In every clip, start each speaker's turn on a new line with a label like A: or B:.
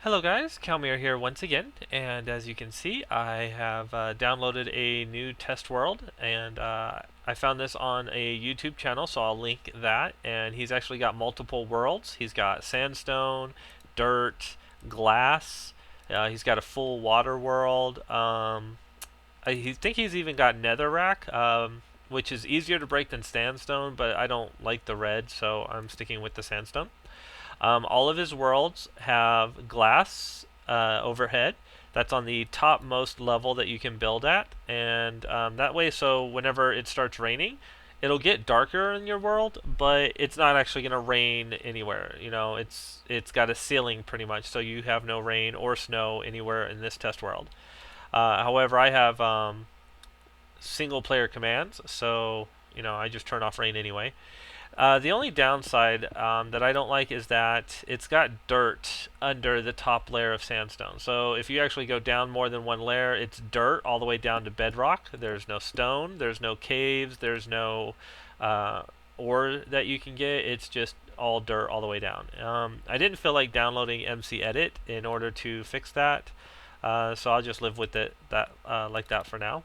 A: Hello guys, Kalmier here once again, and as you can see I have downloaded a new test world, and I found this on a YouTube channel, so I'll link that. And he's actually got multiple worlds. He's got sandstone, dirt, glass, he's got a full water world. I think he's even got netherrack, which is easier to break than sandstone, but I don't like the red, so I'm sticking with the sandstone. All of his worlds have glass overhead. That's on the topmost level that you can build at, and that way, so whenever it starts raining, it'll get darker in your world, but it's not actually going to rain anywhere. You know, it's got a ceiling pretty much, so you have no rain or snow anywhere in this test world. However, I have single player commands, so I just turn off rain anyway. The only downside that I don't like is that it's got dirt under the top layer of sandstone. So if you actually go down more than one layer, it's dirt all the way down to bedrock. There's no stone, there's no caves, there's no ore that you can get. It's just all dirt all the way down. I didn't feel like downloading MC Edit in order to fix that, so I'll just live with it like that for now.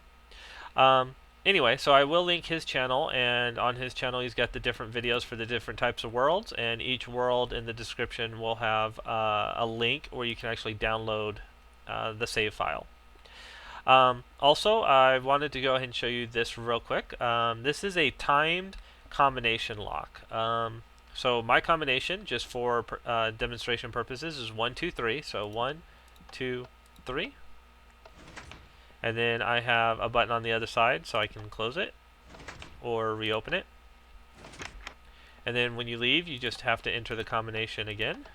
A: Anyway, so I will link his channel, and on his channel he's got the different videos for the different types of worlds, and each world in the description will have a link where you can actually download the save file. Also, I wanted to go ahead and show you this real quick. This is a timed combination lock. So my combination, just for demonstration purposes, is 1, 2, 3. So 1, 2, 3. And then I have a button on the other side so I can close it or reopen it. And then when you leave, you just have to enter the combination again.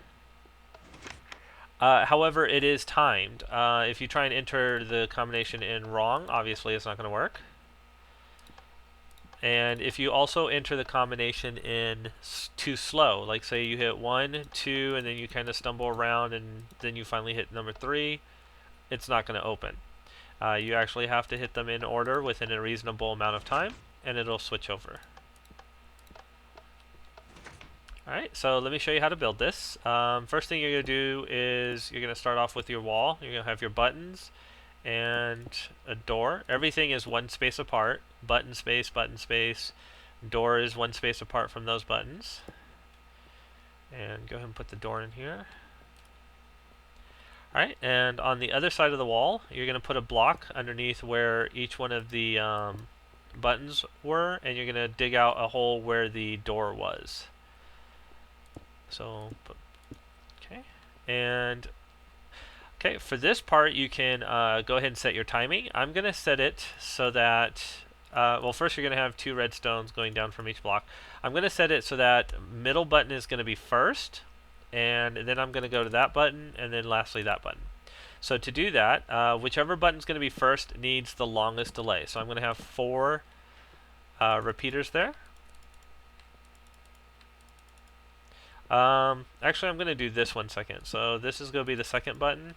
A: However, it is timed. If you try and enter the combination in wrong, obviously it's not going to work. And if you also enter the combination in too slow, like say you hit 1, 2, and then you kind of stumble around and then you finally hit number 3, it's not going to open. You actually have to hit them in order within a reasonable amount of time, and it'll switch over. Alright, so let me show you how to build this. First thing you're going to do is you're going to start off with your wall. You're going to have your buttons and a door. Everything is one space apart. Button space, door is one space apart from those buttons. And go ahead and put the door in here. Alright, and on the other side of the wall, you're going to put a block underneath where each one of the buttons were, and you're going to dig out a hole where the door was. So, okay, and okay, for this part, you can go ahead and set your timing. I'm going to set it so that, well, first you're going to have 2 redstones going down from each block. I'm going to set it so that middle button is going to be first, and then I'm going to go to that button, and then lastly that button. So to do that, whichever button is going to be first needs the longest delay. So I'm going to have 4 repeaters there. Actually, I'm going to do this one second. So this is going to be the second button,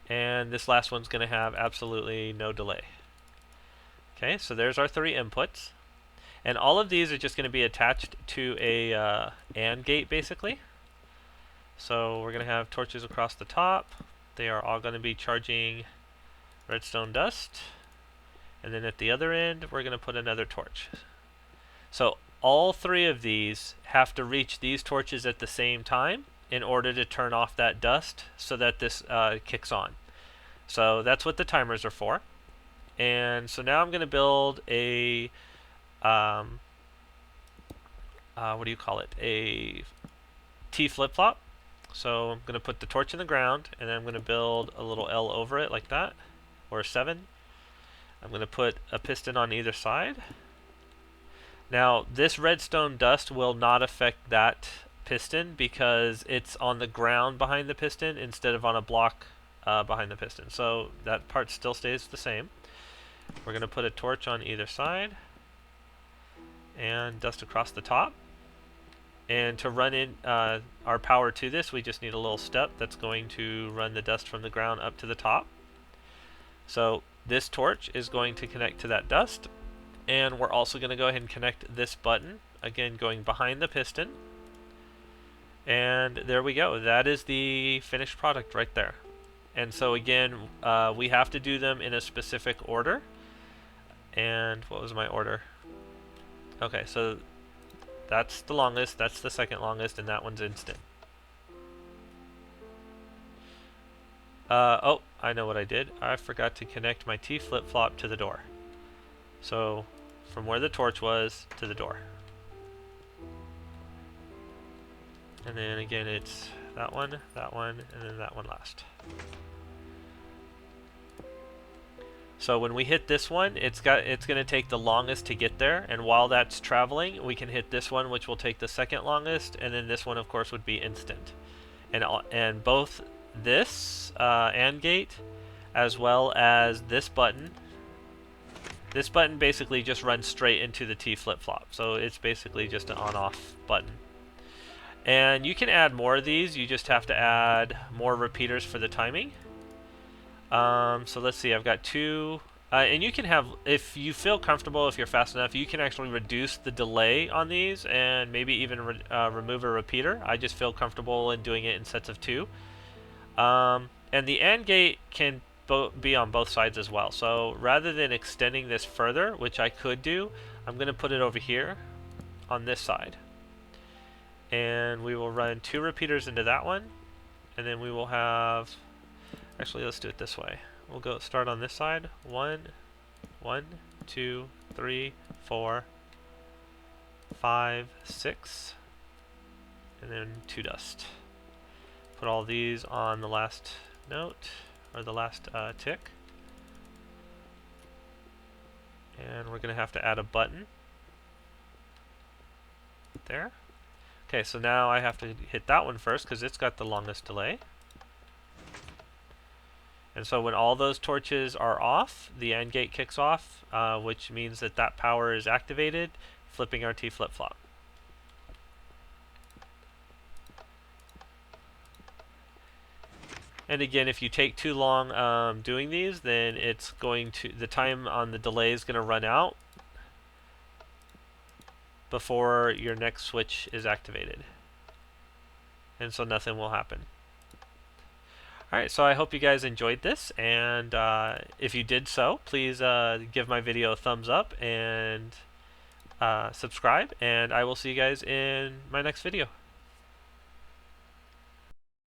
A: and this last one's going to have absolutely no delay. Okay, so there's our 3 inputs. And all of these are just going to be attached to a AND gate, basically. So we're going to have torches across the top. They are all going to be charging redstone dust. And then at the other end, we're going to put another torch. So all 3 of these have to reach these torches at the same time in order to turn off that dust so that this kicks on. So that's what the timers are for. And so now I'm going to build a what do you call it? A T flip-flop. So I'm going to put the torch in the ground, and then I'm going to build a little L over it like that, or a 7. I'm going to put a piston on either side. Now, this redstone dust will not affect that piston because it's on the ground behind the piston instead of on a block behind the piston. So that part still stays the same. We're going to put a torch on either side and dust across the top. And to run in our power to this, we just need a little step that's going to run the dust from the ground up to the top. So this torch is going to connect to that dust, and we're also going to go ahead and connect this button, again going behind the piston, And there we go. That is the finished product right there. And so again, we have to do them in a specific order. And what was my order? Okay, so that's the longest, that's the second longest, and that one's instant. Oh, I know what I did. I forgot to connect my T flip-flop to the door. So, from where the torch was to the door. And then again, it's that one, and then that one last. So when we hit this one, it's going to take the longest to get there, and while that's traveling, we can hit this one, which will take the second longest, and then this one, of course, would be instant. And both this AND gate, as well as this button basically just runs straight into the T flip-flop. So it's basically just an on-off button. And you can add more of these. You just have to add more repeaters for the timing. So let's see, I've got two, and you can have, if you feel comfortable, if you're fast enough, you can actually reduce the delay on these and maybe even remove a repeater. I just feel comfortable in doing it in sets of two. And the AND gate can be on both sides as well. So rather than extending this further, which I could do, I'm going to put it over here on this side. And we will run two repeaters into that one, and then we will have... Actually, let's do it this way. We'll go start on this side. 1, 2, 3, 4, 5, 6, and then 2 dust. Put all these on the last note, or the last tick. And we're going to have to add a button. There. Okay, so now I have to hit that one first because it's got the longest delay. And so when all those torches are off, the AND gate kicks off, which means that that power is activated, flipping our T flip-flop. And again, if you take too long doing these, then it's going to, the time on the delay is going to run out before your next switch is activated. And so nothing will happen. Alright, so I hope you guys enjoyed this, and if you did so, please give my video a thumbs up and subscribe, and I will see you guys in my next video.